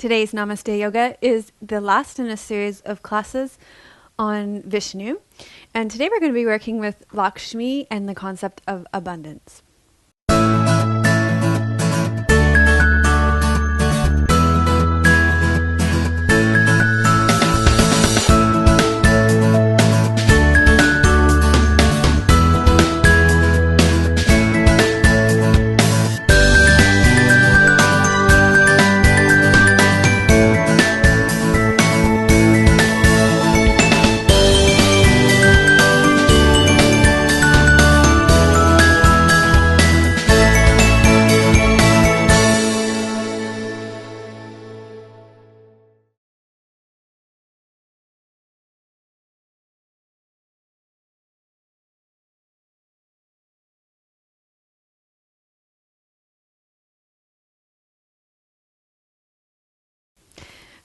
Today's Namaste Yoga is the last in a series of classes on Vishnu. And today we're going to be working with Lakshmi and the concept of abundance.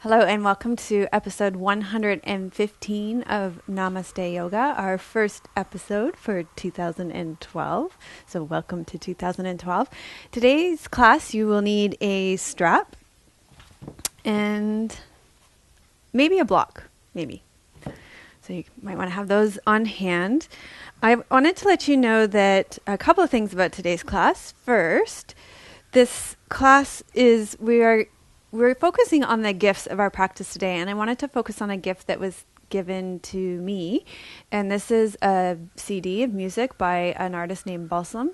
Hello and welcome to episode 115 of Namaste Yoga, our first episode for 2012. So welcome to 2012. Today's class you will need a strap and maybe a block, maybe. So you might want to have those on hand. I wanted to let you know that a couple of things about today's class. First, this class is, we're focusing on the gifts of our practice today, and I wanted to focus on a gift that was given to me. And this is a CD of music by an artist named Balsam,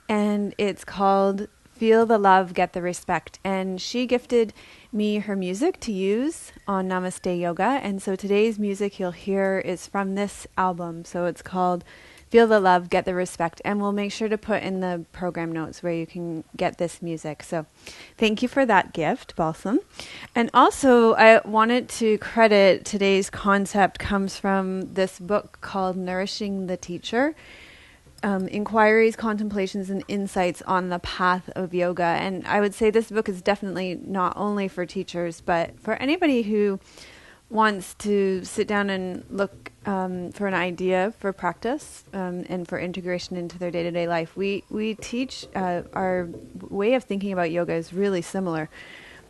and it's called Feel the Love, Get the Respect. And she gifted me her music to use on Namaste Yoga, and so today's music you'll hear is from this album. So it's called Feel the Love, Get the Respect, and we'll make sure to put in the program notes where you can get this music. So thank you for that gift, Balsam. And also I wanted to credit today's concept comes from this book called Nourishing the Teacher, Inquiries, Contemplations, and Insights on the Path of Yoga. And I would say this book is definitely not only for teachers, but for anybody who wants to sit down and look for an idea for practice and for integration into their day-to-day life. We teach, our way of thinking about yoga is really similar.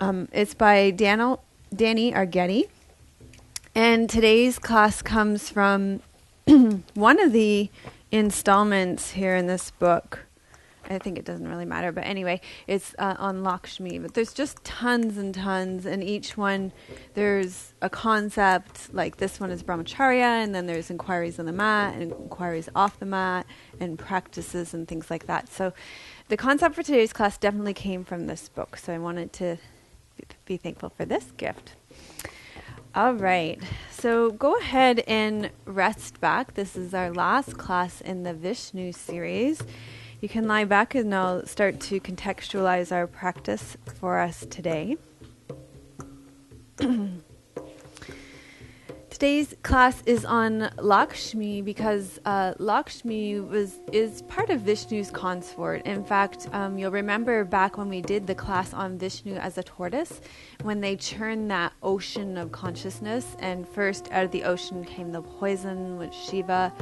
It's by Danny Argeti, and today's class comes from one of the installments here in this book. I think it doesn't really matter, but anyway, it's on Lakshmi. But there's just tons and tons, and each one there's a concept. Like this one is brahmacharya, and then there's inquiries on the mat, and inquiries off the mat, and practices and things like that. So the concept for today's class definitely came from this book. So I wanted to be thankful for this gift. All right, so go ahead and rest back. This is our last class in the Vishnu series. You can lie back and I'll start to contextualize our practice for us today. Today's class is on Lakshmi because Lakshmi is part of Vishnu's consort. In fact, you'll remember back when we did the class on Vishnu as a tortoise, when they churned that ocean of consciousness, and first out of the ocean came the poison, which Shiva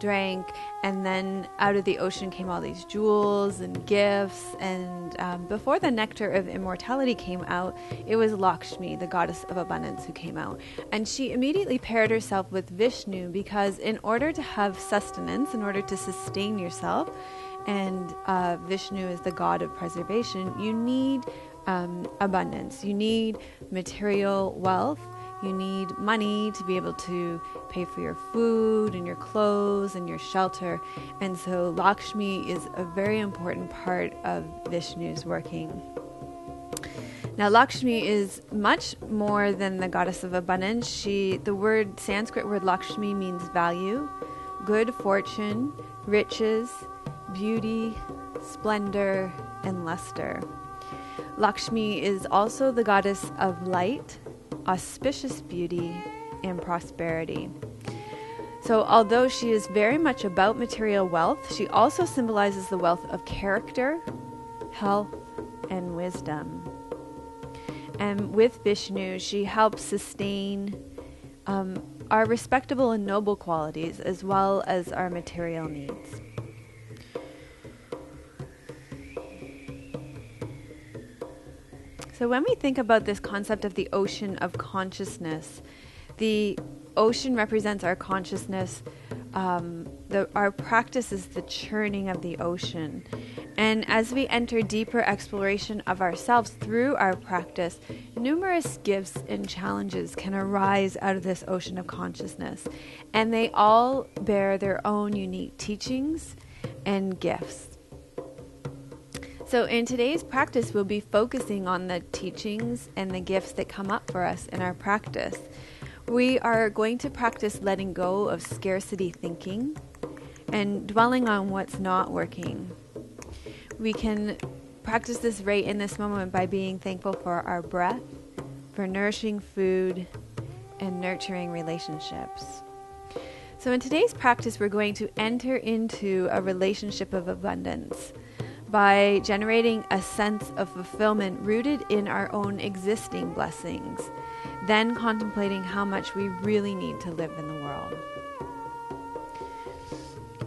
drank, and then out of the ocean came all these jewels and gifts, and before the nectar of immortality came out, it was Lakshmi, the goddess of abundance, who came out. And she immediately paired herself with Vishnu because in order to have sustenance, in order to sustain yourself, and Vishnu is the god of preservation, you need abundance. You need material wealth. You need money to be able to pay for your food and your clothes and your shelter. And so Lakshmi is a very important part of Vishnu's working. Now Lakshmi is much more than the goddess of abundance. The Sanskrit word Lakshmi means value, good fortune, riches, beauty, splendor, and luster. Lakshmi is also the goddess of light, auspicious beauty, and prosperity. So although she is very much about material wealth, she also symbolizes the wealth of character, health, and wisdom. And with Vishnu, she helps sustain our respectable and noble qualities as well as our material needs. So when we think about this concept of the ocean of consciousness, the ocean represents our consciousness. Our practice is the churning of the ocean. And as we enter deeper exploration of ourselves through our practice, numerous gifts and challenges can arise out of this ocean of consciousness. And they all bear their own unique teachings and gifts. So in today's practice, we'll be focusing on the teachings and the gifts that come up for us in our practice. We are going to practice letting go of scarcity thinking and dwelling on what's not working. We can practice this right in this moment by being thankful for our breath, for nourishing food, and nurturing relationships. So in today's practice, we're going to enter into a relationship of abundance by generating a sense of fulfillment rooted in our own existing blessings, then contemplating how much we really need to live in the world.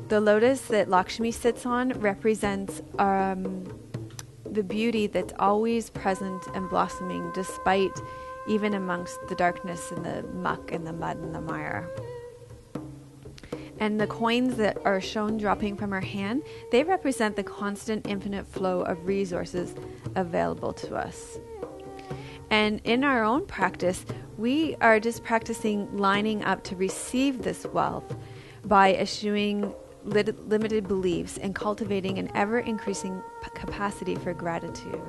The lotus that Lakshmi sits on represents the beauty that's always present and blossoming despite even amongst the darkness and the muck and the mud and the mire. And the coins that are shown dropping from her hand, they represent the constant infinite flow of resources available to us. And in our own practice, we are just practicing lining up to receive this wealth by eschewing limited beliefs and cultivating an ever-increasing capacity for gratitude.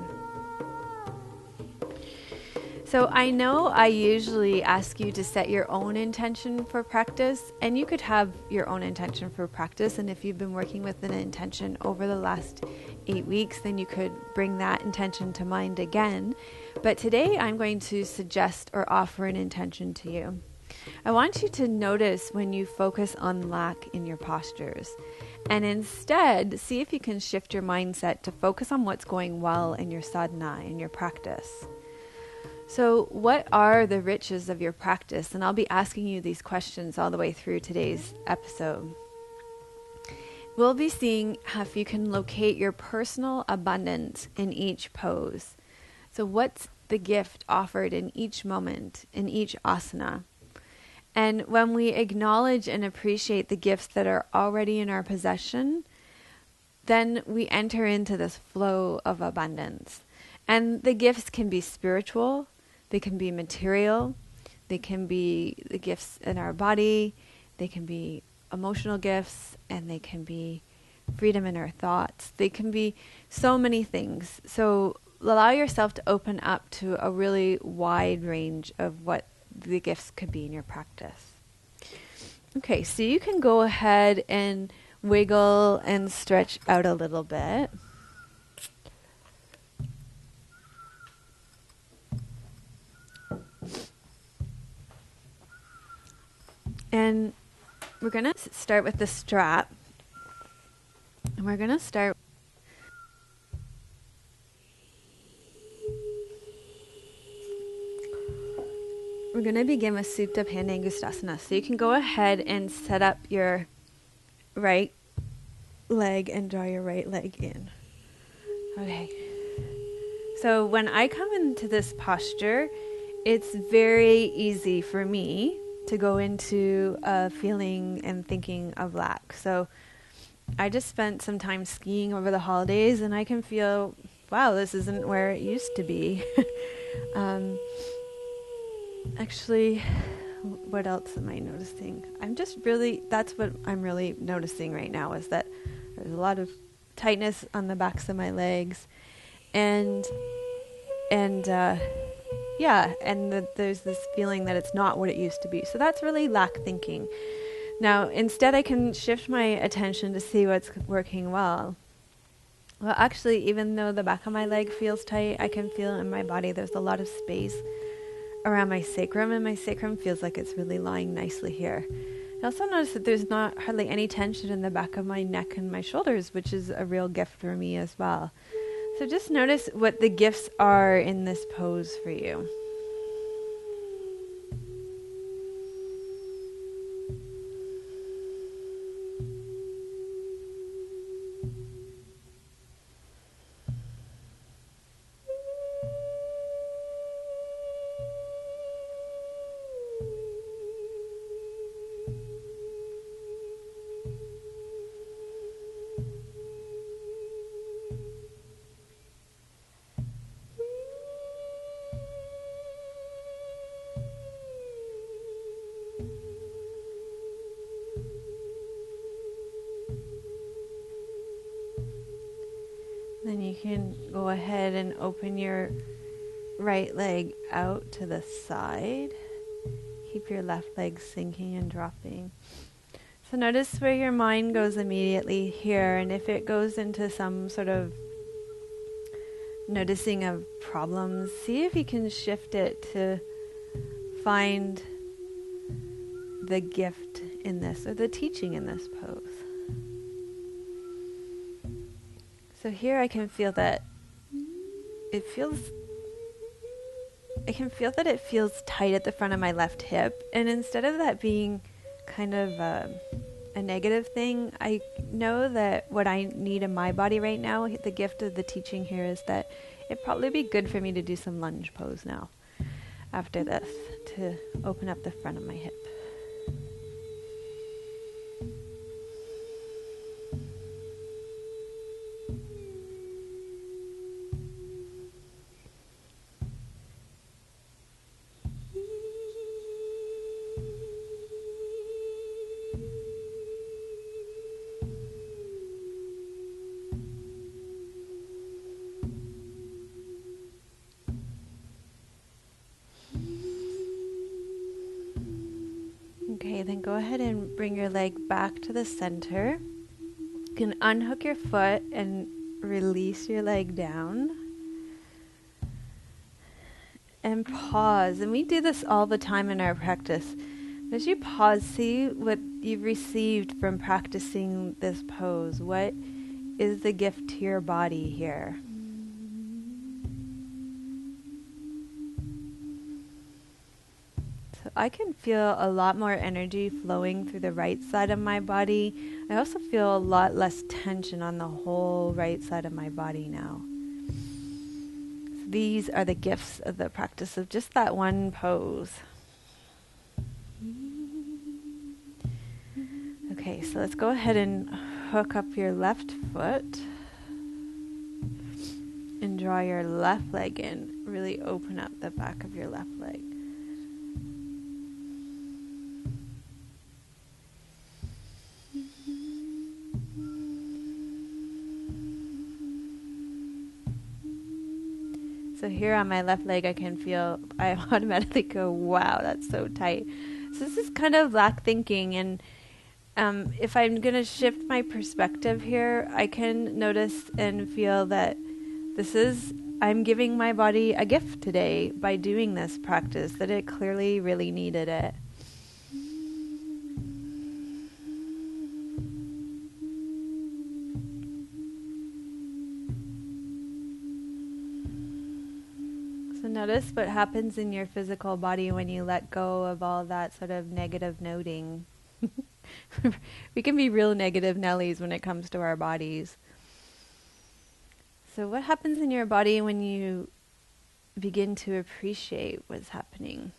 So I know I usually ask you to set your own intention for practice, and you could have your own intention for practice, and if you've been working with an intention over the last 8 weeks, then you could bring that intention to mind again. But today I'm going to suggest or offer an intention to you. I want you to notice when you focus on lack in your postures, and instead see if you can shift your mindset to focus on what's going well in your sadhana, in your practice. So what are the riches of your practice? And I'll be asking you these questions all the way through today's episode. We'll be seeing if you can locate your personal abundance in each pose. So what's the gift offered in each moment, in each asana? And when we acknowledge and appreciate the gifts that are already in our possession, then we enter into this flow of abundance. And the gifts can be spiritual, they can be material, they can be the gifts in our body, they can be emotional gifts, and they can be freedom in our thoughts. They can be so many things. So allow yourself to open up to a really wide range of what the gifts could be in your practice. Okay, so you can go ahead and wiggle and stretch out a little bit. And we're going to start with the strap. And we're going to start. We're going to begin with Supta Pandangustasana. So you can go ahead and set up your right leg and draw your right leg in. Okay. So when I come into this posture, it's very easy for me to go into a feeling and thinking of lack. So I just spent some time skiing over the holidays, and I can feel, wow, this isn't where it used to be. Actually, what else am I noticing? That's what I'm really noticing right now, is that there's a lot of tightness on the backs of my legs, and there's this feeling that it's not what it used to be. So that's really lack thinking. Now, instead I can shift my attention to see what's working well. Well, actually, even though the back of my leg feels tight, I can feel in my body there's a lot of space around my sacrum, and my sacrum feels like it's really lying nicely here. I also notice that there's not hardly any tension in the back of my neck and my shoulders, which is a real gift for me as well. So just notice what the gifts are in this pose for you. can go ahead and open your right leg out to the side. Keep your left leg sinking and dropping. So notice where your mind goes immediately here, and if it goes into some sort of noticing of problems, see if you can shift it to find the gift in this, or the teaching in this pose. So here I can feel that it feels tight at the front of my left hip, and instead of that being kind of a negative thing, I know that what I need in my body right now, the gift of the teaching here is that it'd probably be good for me to do some lunge pose now after this to open up the front of my hip. Okay, then go ahead and bring your leg back to the center. You can unhook your foot and release your leg down. And pause. And we do this all the time in our practice. As you pause, see what you've received from practicing this pose. What is the gift to your body here? I can feel a lot more energy flowing through the right side of my body. I also feel a lot less tension on the whole right side of my body now. So these are the gifts of the practice of just that one pose. Okay, so let's go ahead and hook up your left foot and draw your left leg in. Really open up the back of your left leg. So here on my left leg, I automatically go, wow, that's so tight. So this is kind of lack thinking. And if I'm going to shift my perspective here, I can notice and feel that I'm giving my body a gift today by doing this practice, that it clearly really needed it. So notice what happens in your physical body when you let go of all that sort of negative noting. We can be real negative Nellies when it comes to our bodies. So what happens in your body when you begin to appreciate what's happening?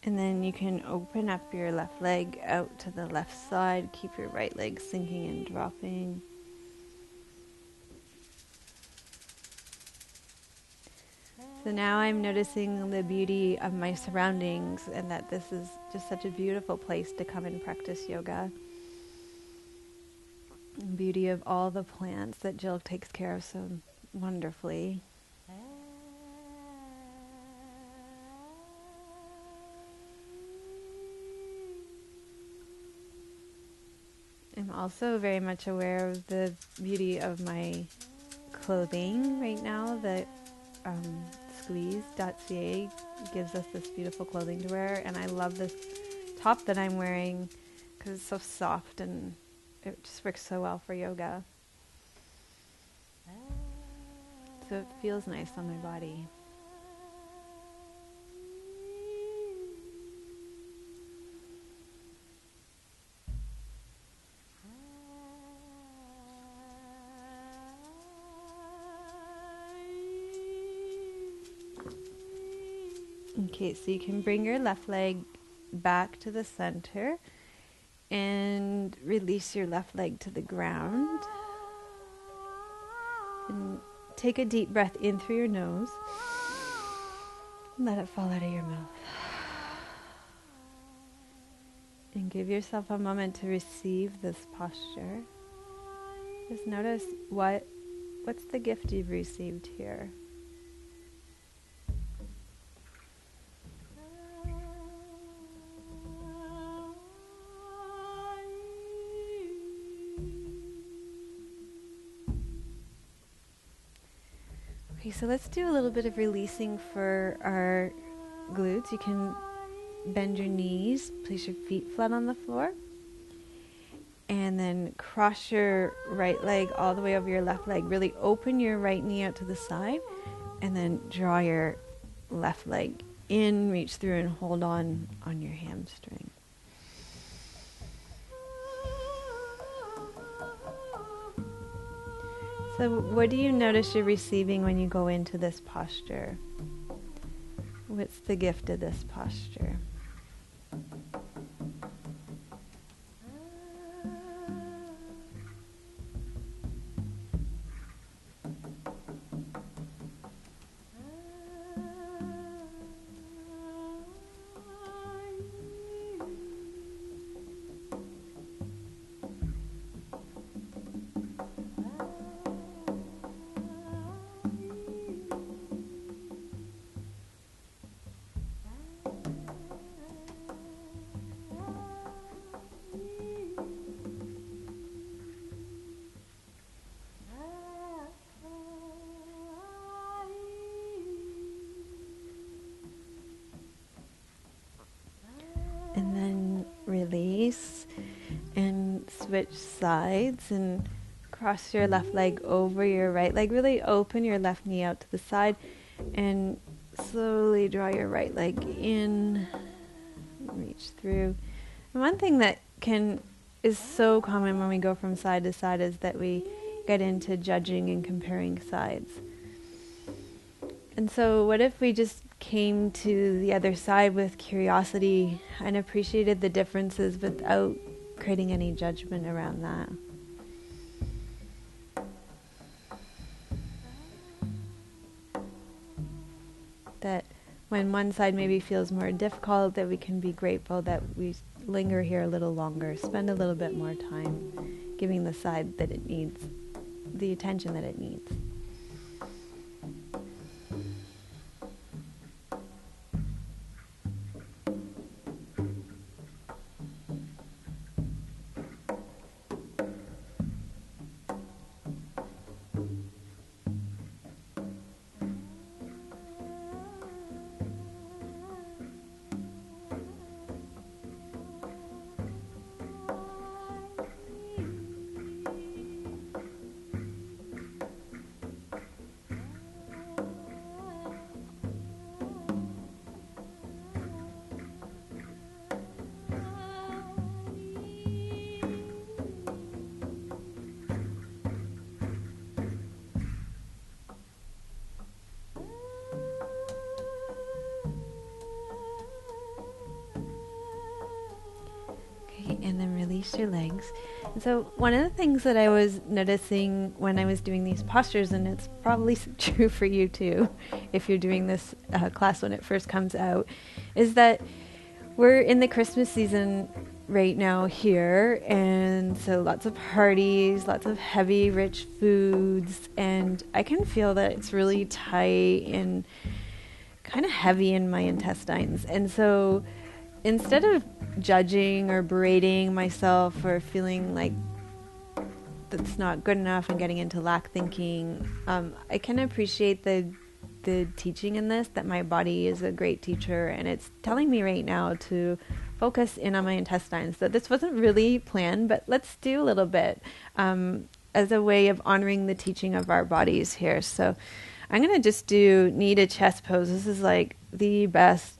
And then you can open up your left leg out to the left side. Keep your right leg sinking and dropping. So now I'm noticing the beauty of my surroundings, and that this is just such a beautiful place to come and practice yoga. The beauty of all the plants that Jill takes care of so wonderfully. I'm also very much aware of the beauty of my clothing right now. That squeeze.ca gives us this beautiful clothing to wear, and I love this top that I'm wearing because it's so soft and it just works so well for yoga. So it feels nice on my body. Okay, so you can bring your left leg back to the center and release your left leg to the ground. And take a deep breath in through your nose. Let it fall out of your mouth. And give yourself a moment to receive this posture. Just notice what's the gift you've received here. Okay, so let's do a little bit of releasing for our glutes. You can bend your knees, place your feet flat on the floor, and then cross your right leg all the way over your left leg. Really open your right knee out to the side, and then draw your left leg in, reach through and hold on your hamstring. So what do you notice you're receiving when you go into this posture? What's the gift of this posture? And then release and switch sides and cross your left leg over your right leg. Really open your left knee out to the side and slowly draw your right leg in, reach through. And one thing that is so common when we go from side to side is that we get into judging and comparing sides. And so what if we just came to the other side with curiosity and appreciated the differences without creating any judgment around that? That when one side maybe feels more difficult, that we can be grateful that we linger here a little longer, spend a little bit more time giving the side that it needs the attention that it needs. And then release your legs. And so one of the things that I was noticing when I was doing these postures, and it's probably true for you too, if you're doing this class when it first comes out, is that we're in the Christmas season right now here, and so lots of parties, lots of heavy, rich foods, and I can feel that it's really tight and kind of heavy in my intestines. And so instead of judging or berating myself or feeling like that's not good enough and getting into lack thinking, I can appreciate the teaching in this, that my body is a great teacher and it's telling me right now to focus in on my intestines. So this wasn't really planned, but let's do a little bit as a way of honoring the teaching of our bodies here. So I'm going to just do knee to chest pose. This is like the best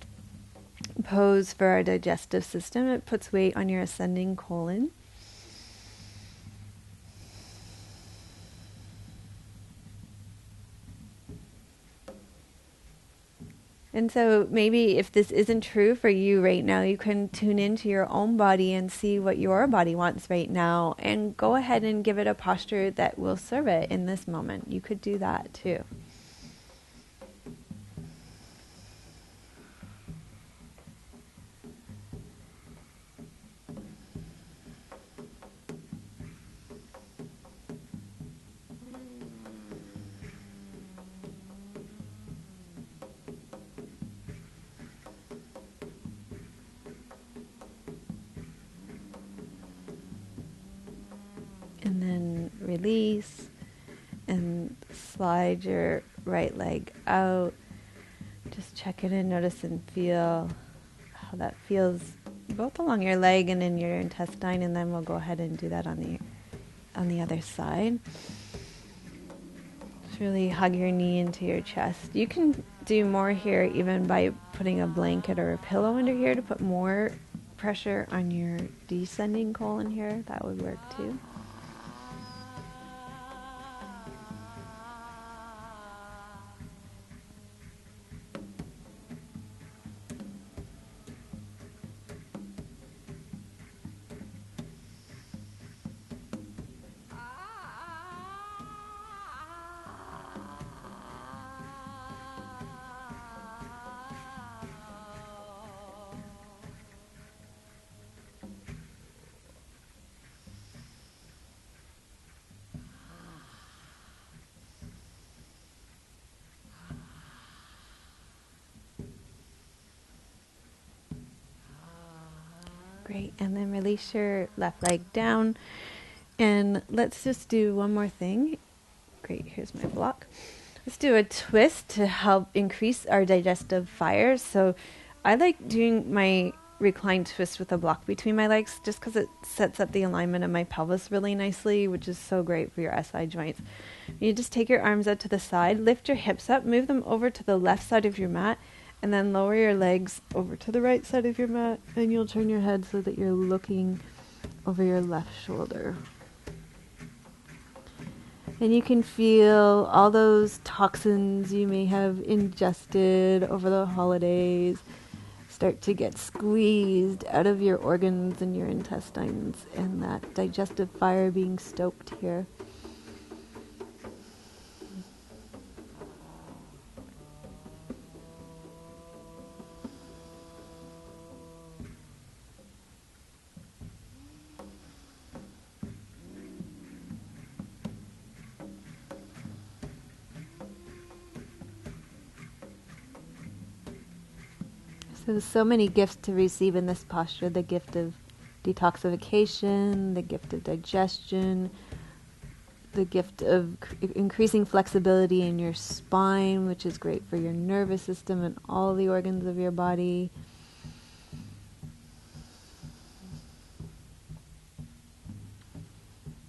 pose for our digestive system. It puts weight on your ascending colon. And so maybe if this isn't true for you right now, you can tune into your own body and see what your body wants right now and go ahead and give it a posture that will serve it in this moment. You could do that too. And then release and slide your right leg out. Just check it in, notice and feel how that feels both along your leg and in your intestine, and then we'll go ahead and do that on the other side. Just really hug your knee into your chest. You can do more here even by putting a blanket or a pillow under here to put more pressure on your descending colon here. That would work too. Great, and then release your left leg down. And let's just do one more thing. Great, here's my block. Let's do a twist to help increase our digestive fire. So I like doing my reclined twist with a block between my legs just because it sets up the alignment of my pelvis really nicely, which is so great for your SI joints. You just take your arms out to the side, lift your hips up, move them over to the left side of your mat, and then lower your legs over to the right side of your mat, and you'll turn your head so that you're looking over your left shoulder. And you can feel all those toxins you may have ingested over the holidays start to get squeezed out of your organs and your intestines, and that digestive fire being stoked here. So many gifts to receive in this posture: the gift of detoxification, the gift of digestion, the gift of increasing flexibility in your spine, which is great for your nervous system and all the organs of your body.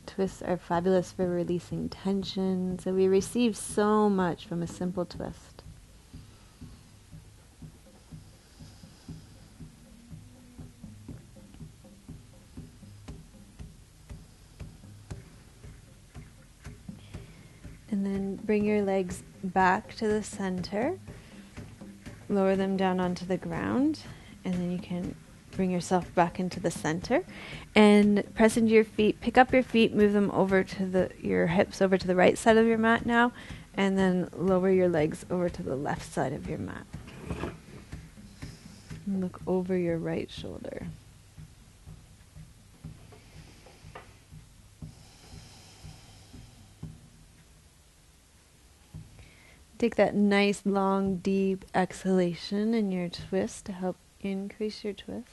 Twists are fabulous for releasing tension, so we receive so much from a simple twist. And then bring your legs back to the center. Lower them down onto the ground. And then you can bring yourself back into the center. And press into your feet. Pick up your feet. Move them over to your hips over to the right side of your mat now. And then lower your legs over to the left side of your mat. And look over your right shoulder. Take that nice, long, deep exhalation in your twist to help increase your twist.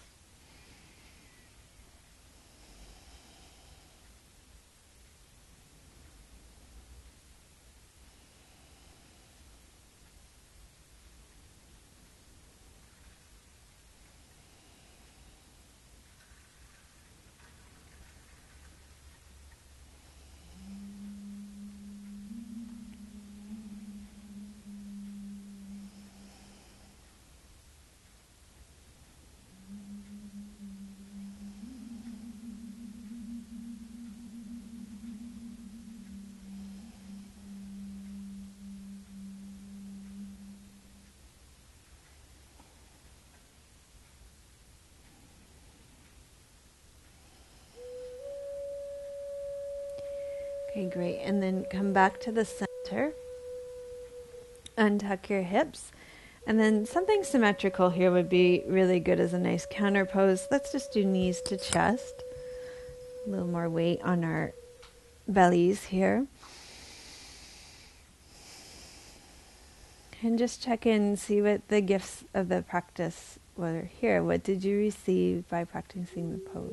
Okay, great. And then come back to the center. Untuck your hips. And then something symmetrical here would be really good as a nice counter pose. Let's just do knees to chest. A little more weight on our bellies here. And just check in, see what the gifts of the practice were here. What did you receive by practicing the pose?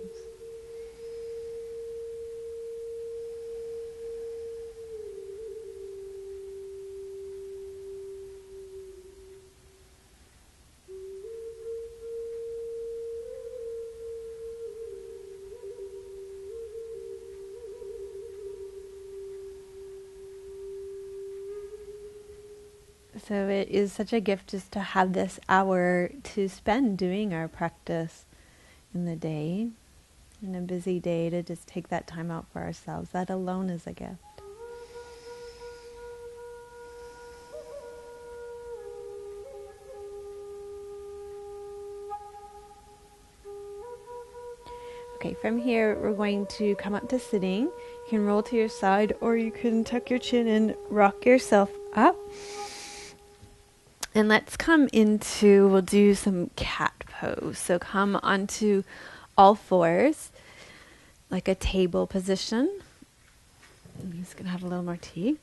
So it is such a gift just to have this hour to spend doing our practice in the day, in a busy day, to just take that time out for ourselves. That alone is a gift. Okay, from here we're going to come up to sitting. You can roll to your side or you can tuck your chin and rock yourself up. And let's come into, we'll do some cat pose. So come onto all fours, like a table position. I'm just going to have a little more tea.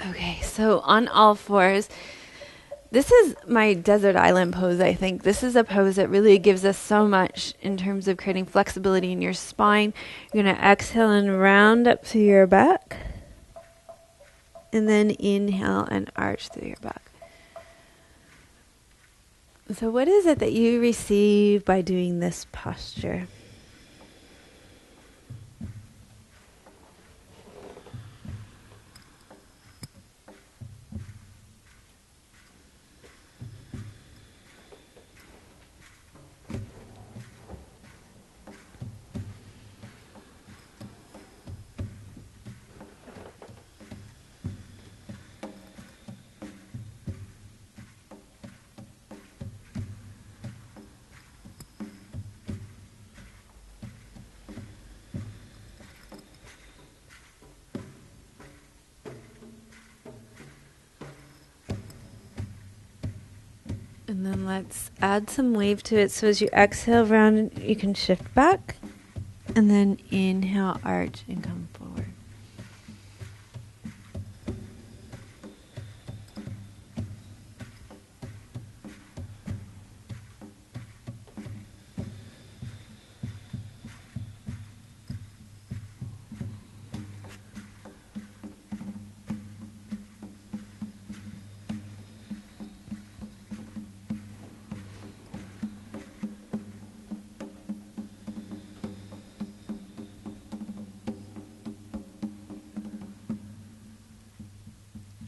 Okay, so on all fours, this is my desert island pose, I think. This is a pose that really gives us so much in terms of creating flexibility in your spine. You're going to exhale and round up to your back. And then inhale and arch through your back. So what is it that you receive by doing this posture? And then let's add some wave to it. So as you exhale round, you can shift back. And then inhale, arch, and come forward.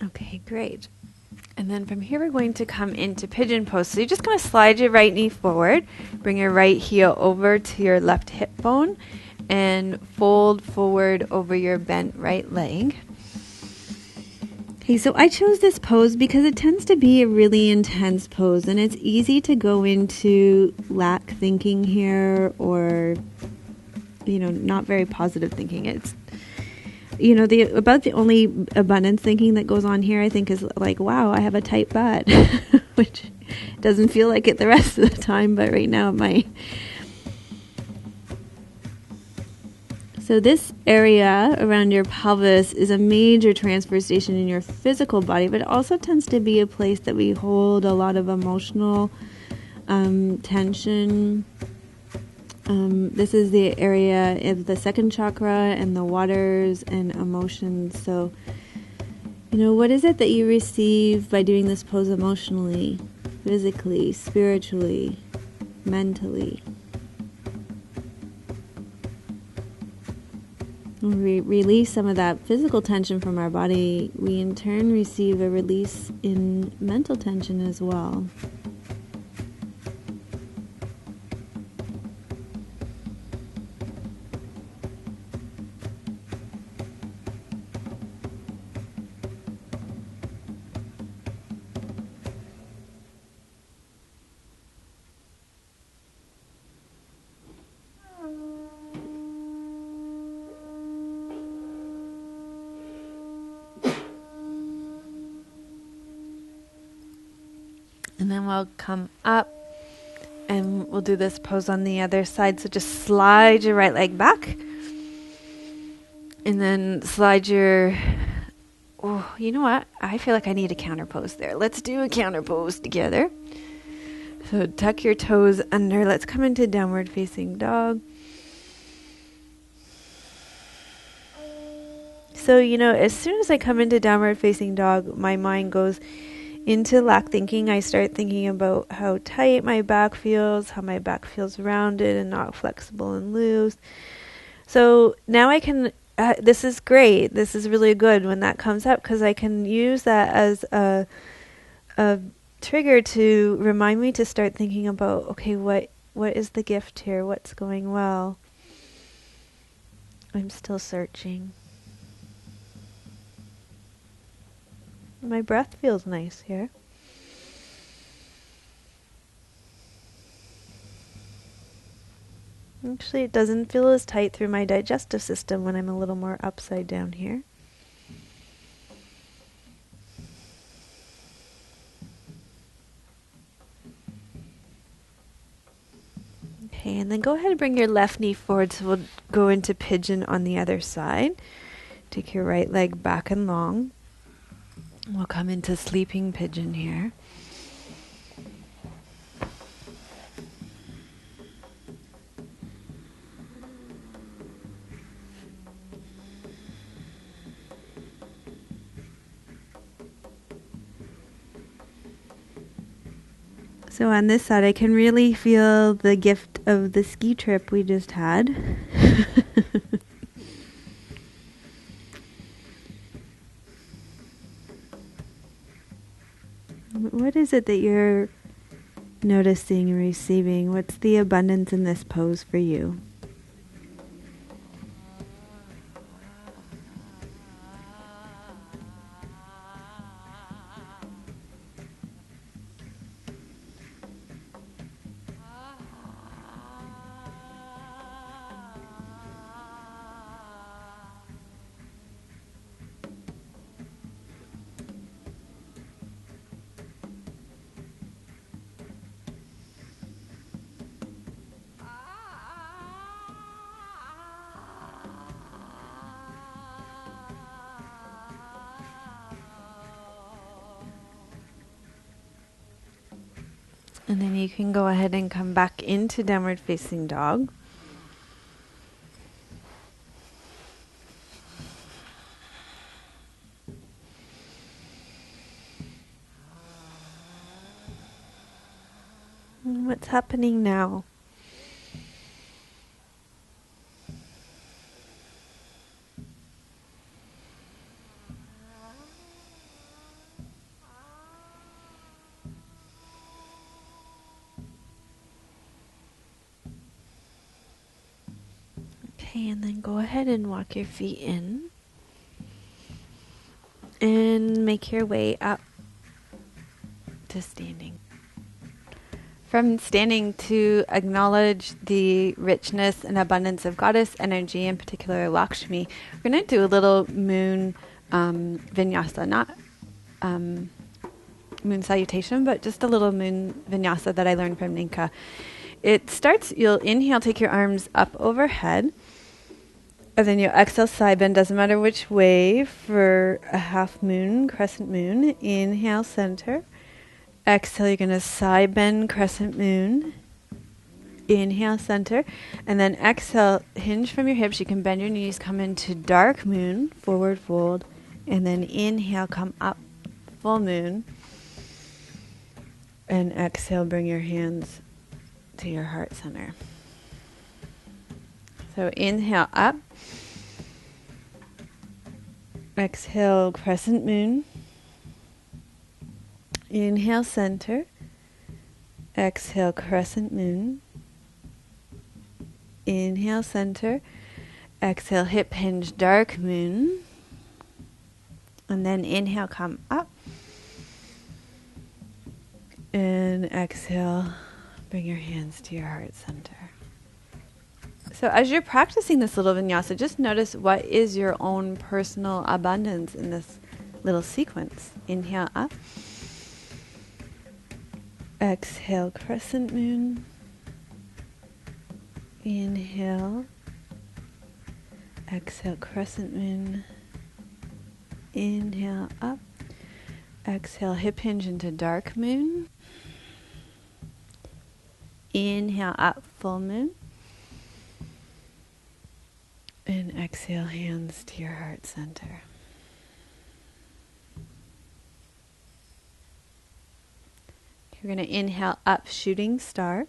Okay, great. And then from here, we're going to come into pigeon pose. So you're just going to slide your right knee forward, bring your right heel over to your left hip bone, and fold forward over your bent right leg. Okay, so I chose this pose because it tends to be a really intense pose, and it's easy to go into lack thinking here or, not very positive thinking. It's about the only abundance thinking that goes on here, I think, is like, wow, I have a tight butt, which doesn't feel like it the rest of the time, but right now it might. So this area around your pelvis is a major transfer station in your physical body, but it also tends to be a place that we hold a lot of emotional tension. This is the area of the second chakra and the waters and emotions. So, what is it that you receive by doing this pose emotionally, physically, spiritually, mentally? When we release some of that physical tension from our body, we in turn receive a release in mental tension as well. then we'll come up and we'll do this pose on the other side. So just slide your right leg back and then slide your, oh, you know what? I feel like I need a counter pose there. Let's do a counter pose together. So tuck your toes under. Let's come into downward facing dog. So, as soon as I come into downward facing dog, my mind goes into lack thinking. I start thinking about how tight my back feels, how my back feels rounded and not flexible and loose. So now I can, this is great. This is really good when that comes up, because I can use that as a trigger to remind me to start thinking about, okay, what is the gift here? What's going well? I'm still searching. My breath feels nice here. Actually, it doesn't feel as tight through my digestive system when I'm a little more upside down here. Okay, and then go ahead and bring your left knee forward, so we'll go into pigeon on the other side. Take your right leg back and long. We'll come into sleeping pigeon here. So on this side, I can really feel the gift of the ski trip we just had. What is it that you're noticing and receiving? What's the abundance in this pose for you? And then you can go ahead and come back into downward facing dog. And what's happening now? Okay, and then go ahead and walk your feet in and make your way up to standing. From standing, to acknowledge the richness and abundance of goddess energy, in particular Lakshmi, we're going to do a little moon vinyasa, not moon salutation, but just a little moon vinyasa that I learned from Ninka. It starts, you'll inhale, take your arms up overhead, and then you'll exhale, side bend, doesn't matter which way, for a half moon, crescent moon. Inhale, center. Exhale, you're going to side bend, crescent moon. Inhale, center. And then exhale, hinge from your hips. You can bend your knees, come into dark moon, forward fold. And then inhale, come up, full moon. And exhale, bring your hands to your heart center. So inhale, up. Exhale, crescent moon. Inhale, center. Exhale, crescent moon. Inhale, center. Exhale, hip hinge, dark moon. And then inhale, come up. And exhale, bring your hands to your heart center. So as you're practicing this little vinyasa, just notice what is your own personal abundance in this little sequence. Inhale, up. Exhale, crescent moon. Inhale. Exhale, crescent moon. Inhale, up. Exhale, hip hinge into dark moon. Inhale, up, full moon. And exhale, hands to your heart center. You're going to inhale, up, shooting star.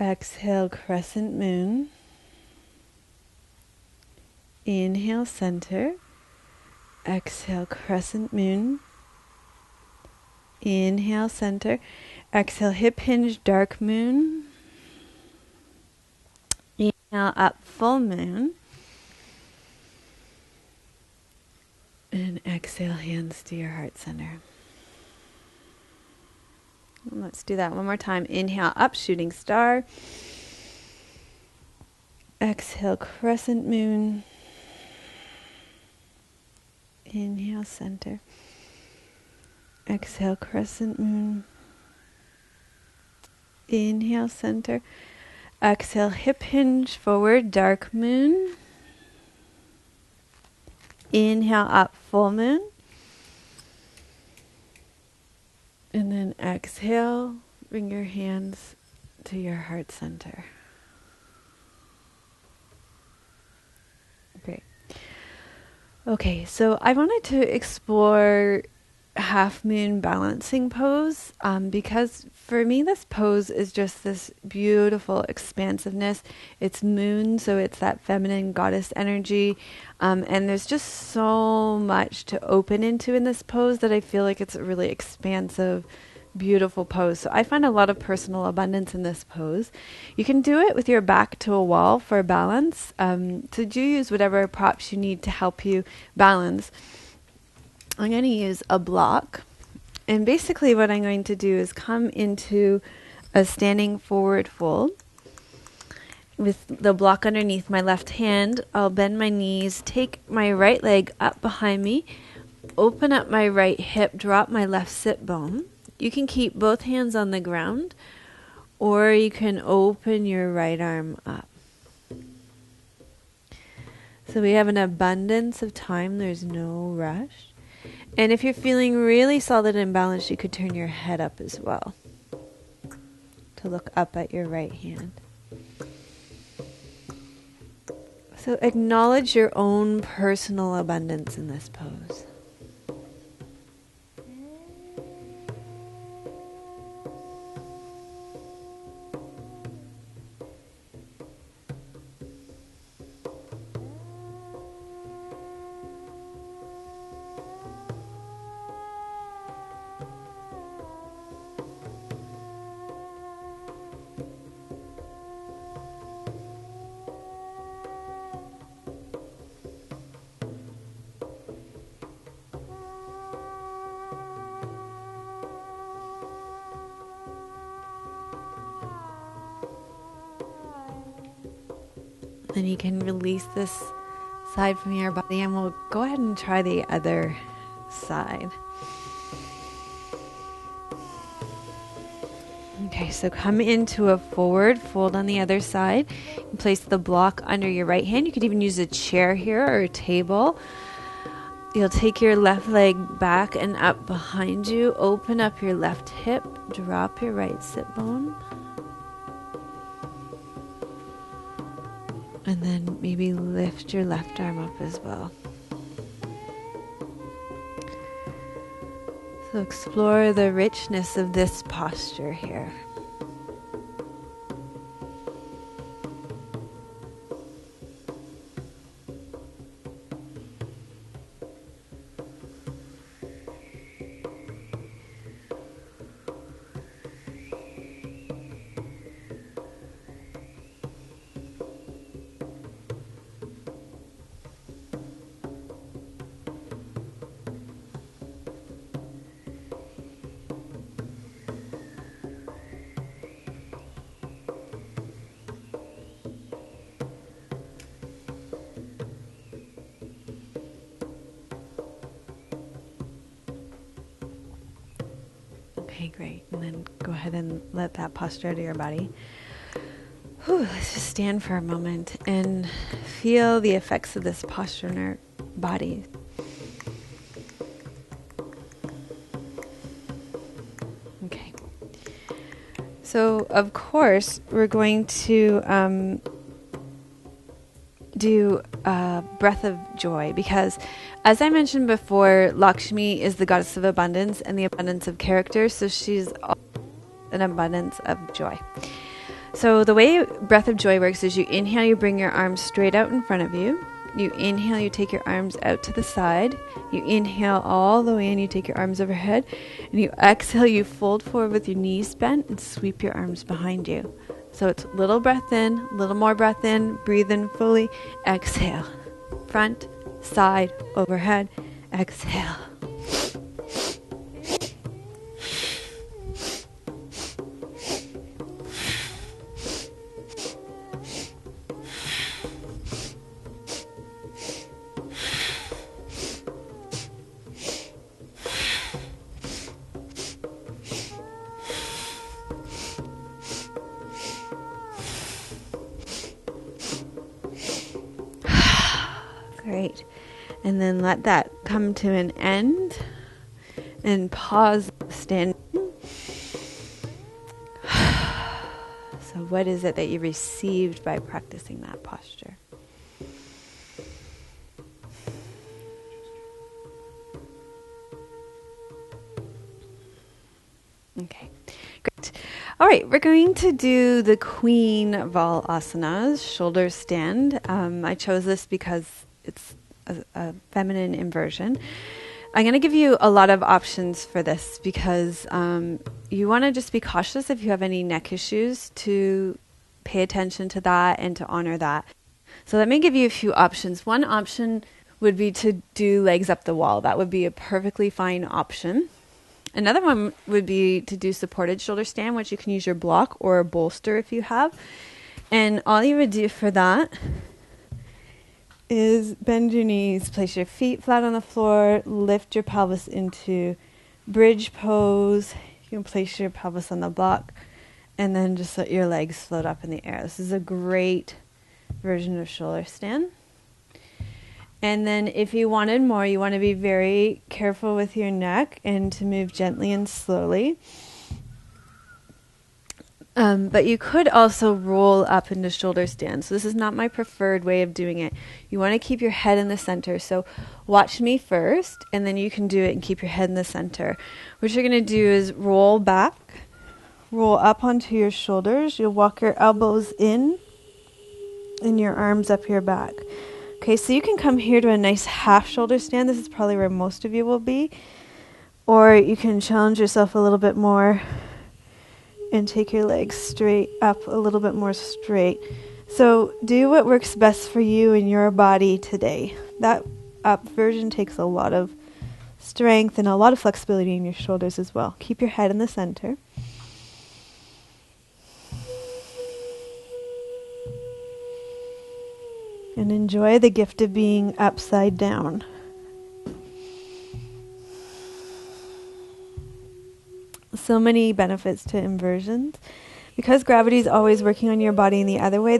Exhale, crescent moon. Inhale, center. Exhale, crescent moon. Inhale, center. Exhale, hip hinge, dark moon. Inhale, up, full moon. And exhale, hands to your heart center. Let's do that one more time. Inhale, up, shooting star. Exhale, crescent moon. Inhale, center. Exhale, crescent moon. Inhale, center. Exhale, hip hinge forward, dark moon. Inhale, up, full moon. And then exhale, bring your hands to your heart center. Great. Okay, so I wanted to explore half moon balancing pose because for me this pose is just this beautiful expansiveness. It's moon, so it's that feminine goddess energy, and there's just so much to open into in this pose that I feel like it's a really expansive, beautiful pose. So I find a lot of personal abundance in this pose. You can do it with your back to a wall for balance. So do use whatever props you need to help you balance. I'm going to use a block, and basically what I'm going to do is come into a standing forward fold with the block underneath my left hand. I'll bend my knees, take my right leg up behind me, open up my right hip, drop my left sit bone. You can keep both hands on the ground, or you can open your right arm up. So we have an abundance of time, there's no rush. And if you're feeling really solid and balanced, you could turn your head up as well to look up at your right hand. So acknowledge your own personal abundance in this pose. Then you can release this side from your body, and we'll go ahead and try the other side. Okay, so come into a forward fold on the other side. You place the block under your right hand. You could even use a chair here or a table. You'll take your left leg back and up behind you. Open up your left hip. Drop your right sit bone. And then maybe lift your left arm up as well. So explore the richness of this posture here. Okay, great. And then go ahead and let that posture out of your body. Whew, let's just stand for a moment and feel the effects of this posture in our body. Okay. So, of course, we're going to do a breath of joy because, as I mentioned before, Lakshmi is the goddess of abundance and the abundance of character, so she's an abundance of joy. So the way breath of joy works is you inhale, you bring your arms straight out in front of you. You inhale, you take your arms out to the side. You inhale all the way in, you take your arms overhead. And you exhale, you fold forward with your knees bent and sweep your arms behind you. So it's little breath in, little more breath in, breathe in fully, exhale. Front, side, overhead, exhale. Great. And then let that come to an end and pause standing. So what is it that you received by practicing that posture? Okay, great. All right, we're going to do the Queen of all asanas, shoulder stand. I chose this because it's a feminine inversion. I'm going to give you a lot of options for this because you want to just be cautious if you have any neck issues to pay attention to that and to honor that. So let me give you a few options. One option would be to do legs up the wall. That would be a perfectly fine option. Another one would be to do supported shoulder stand, which you can use your block or a bolster if you have. And all you would do for that is bend your knees, place your feet flat on the floor, lift your pelvis into bridge pose. You can place your pelvis on the block and then just let your legs float up in the air. This is a great version of shoulder stand. And then if you wanted more, you want to be very careful with your neck and to move gently and slowly. But you could also roll up into shoulder stand. So this is not my preferred way of doing it. You want to keep your head in the center. So watch me first, and then you can do it and keep your head in the center. What you're going to do is roll back, roll up onto your shoulders. You'll walk your elbows in and your arms up your back. Okay, so you can come here to a nice half shoulder stand. This is probably where most of you will be. Or you can challenge yourself a little bit more and take your legs straight up, a little bit more straight. So do what works best for you and your body today. That up version takes a lot of strength and a lot of flexibility in your shoulders as well. Keep your head in the center. And enjoy the gift of being upside down. So many benefits to inversions. Because gravity is always working on your body in the other way,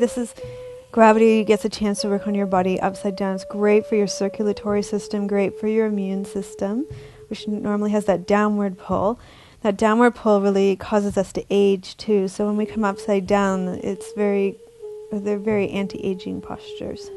gravity gets a chance to work on your body upside down. It's great for your circulatory system, great for your immune system, which normally has that downward pull. That downward pull really causes us to age too. So when we come upside down, they're very anti-aging postures.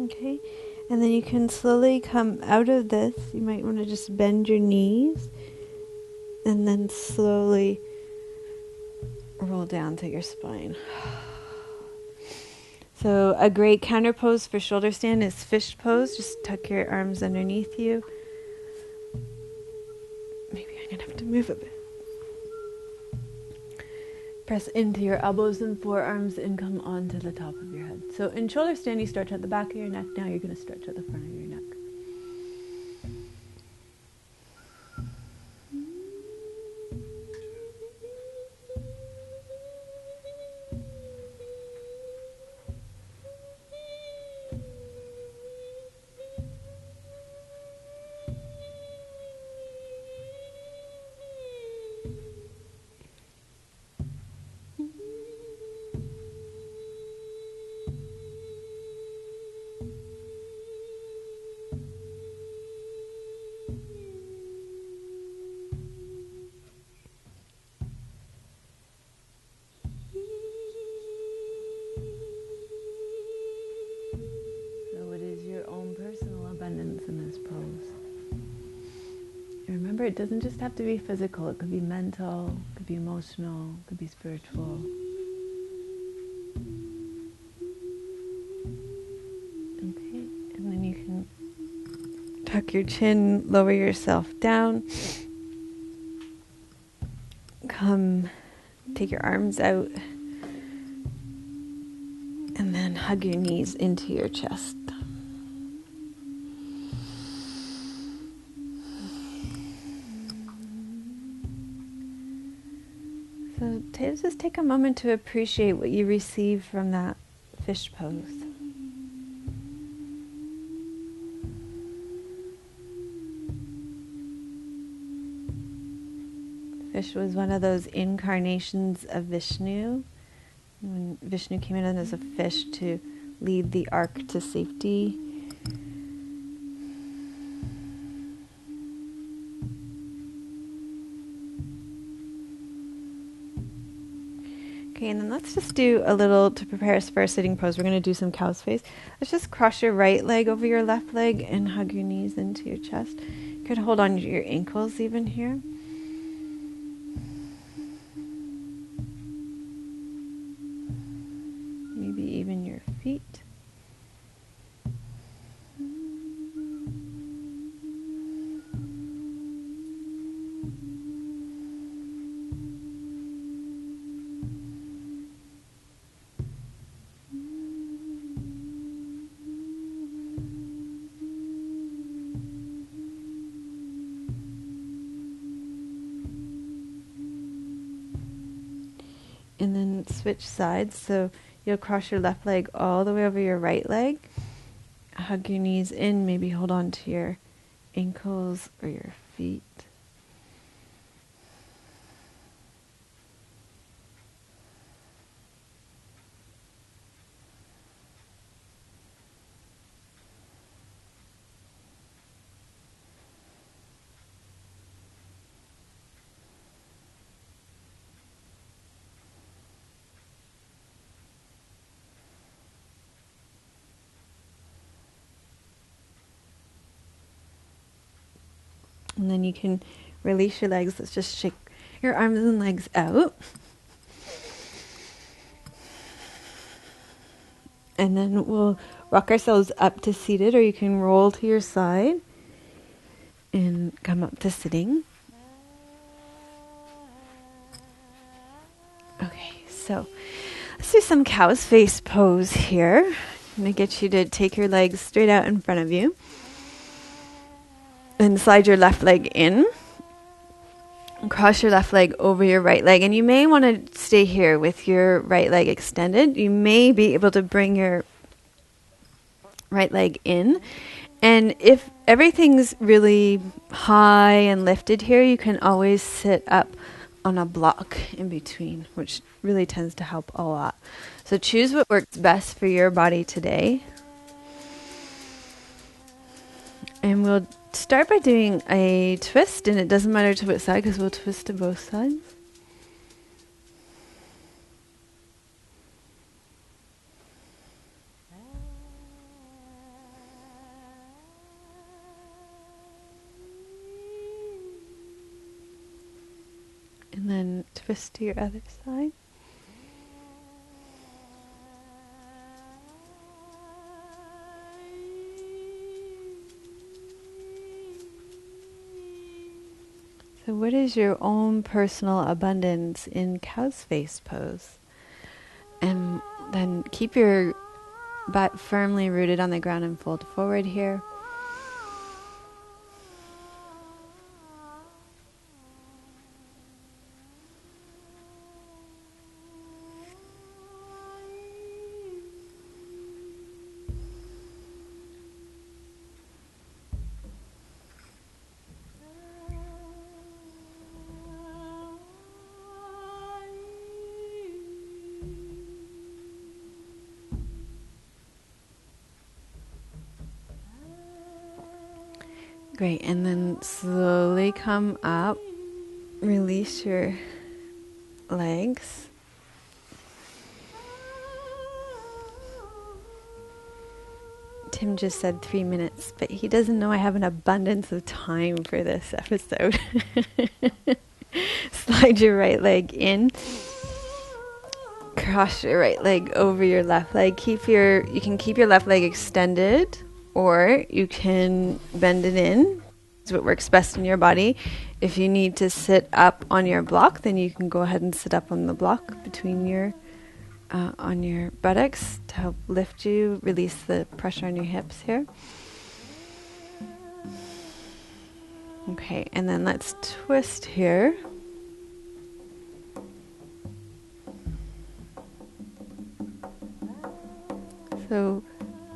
Okay, And then you can slowly come out of this. You might want to just bend your knees and then slowly roll down to your spine. So a great counter pose for shoulder stand is fish pose. Just tuck your arms underneath you. Maybe I'm going to have to move a bit. Press into your elbows and forearms and come onto the top of your head. So in shoulder stand, you stretch at the back of your neck. Now you're going to stretch at the front of your neck. In this pose. And remember, it doesn't just have to be physical. It could be mental, it could be emotional, it could be spiritual. Okay, and then you can tuck your chin, lower yourself down. Come, take your arms out, and then hug your knees into your chest. So just take a moment to appreciate what you receive from that fish pose. Fish was one of those incarnations of Vishnu. When Vishnu came in as a fish to lead the ark to safety. Okay, and then let's just do a little, to prepare us for our sitting pose, we're going to do some cow's face. Let's just cross your right leg over your left leg and hug your knees into your chest. You could hold on to your ankles even here. Maybe even your feet. And then switch sides, so you'll cross your left leg all the way over your right leg. Hug your knees in, maybe hold on to your ankles or your feet. And then you can release your legs. Let's just shake your arms and legs out. And then we'll rock ourselves up to seated, or you can roll to your side and come up to sitting. Okay, so let's do some cow's face pose here. I'm going to get you to take your legs straight out in front of you. And slide your left leg in. And cross your left leg over your right leg. And you may want to stay here with your right leg extended. You may be able to bring your right leg in. And if everything's really high and lifted here, you can always sit up on a block in between, which really tends to help a lot. So choose what works best for your body today. And we'll start by doing a twist, and it doesn't matter to which side because we'll twist to both sides. And then twist to your other side. So what is your own personal abundance in cow's face pose? And then keep your butt firmly rooted on the ground and fold forward here. Great, and then slowly come up, release your legs. Tim just said 3 minutes, but he doesn't know I have an abundance of time for this episode. Slide your right leg in. Cross your right leg over your left leg. You can keep your left leg extended, or you can bend it in. It's what works best in your body. If you need to sit up on your block, then you can go ahead and sit up on the block between your on your buttocks to help lift you, release the pressure on your hips here. Okay, and then let's twist here. So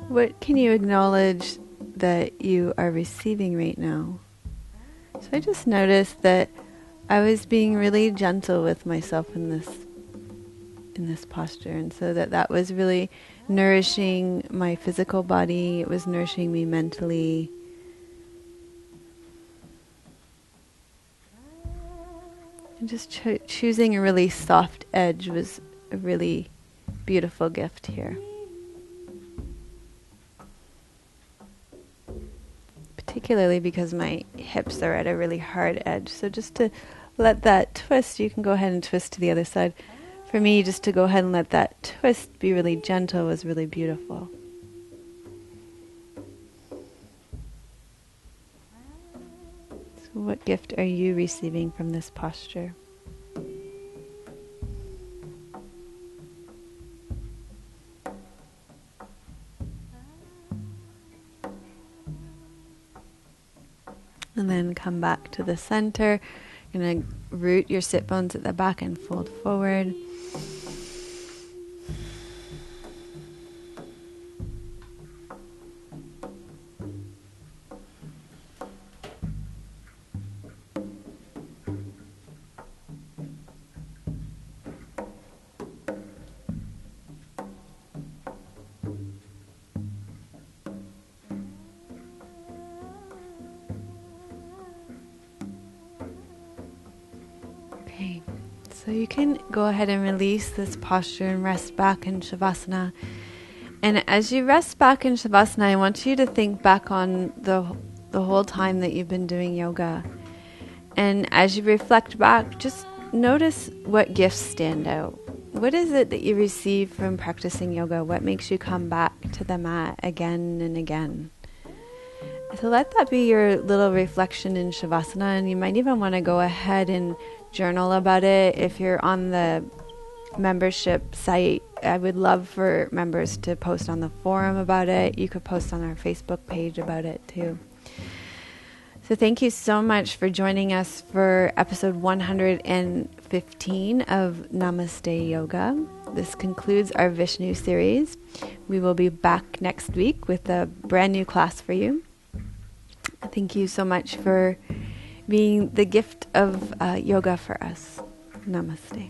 what can you acknowledge that you are receiving right now? So I just noticed that I was being really gentle with myself in this posture, and so that was really nourishing my physical body. It was nourishing me mentally. And just choosing a really soft edge was a really beautiful gift here. Particularly because my hips are at a really hard edge. So just to let that twist, you can go ahead and twist to the other side. For me, just to go ahead and let that twist be really gentle was really beautiful. So what gift are you receiving from this posture? And then come back to the center. You're going to root your sit bones at the back and fold forward. Okay, so you can go ahead and release this posture and rest back in Shavasana. And as you rest back in Shavasana, I want you to think back on the whole time that you've been doing yoga. And as you reflect back, just notice what gifts stand out. What is it that you receive from practicing yoga? What makes you come back to the mat again and again? So let that be your little reflection in Shavasana, and you might even want to go ahead and journal about it. If you're on the membership site, I would love for members to post on the forum about it. You could post on our Facebook page about it too. So thank you so much for joining us for episode 115 of Namaste Yoga. This concludes our Vishnu series. We will be back next week with a brand new class for you. Thank you so much for being the gift of yoga for us. Namaste.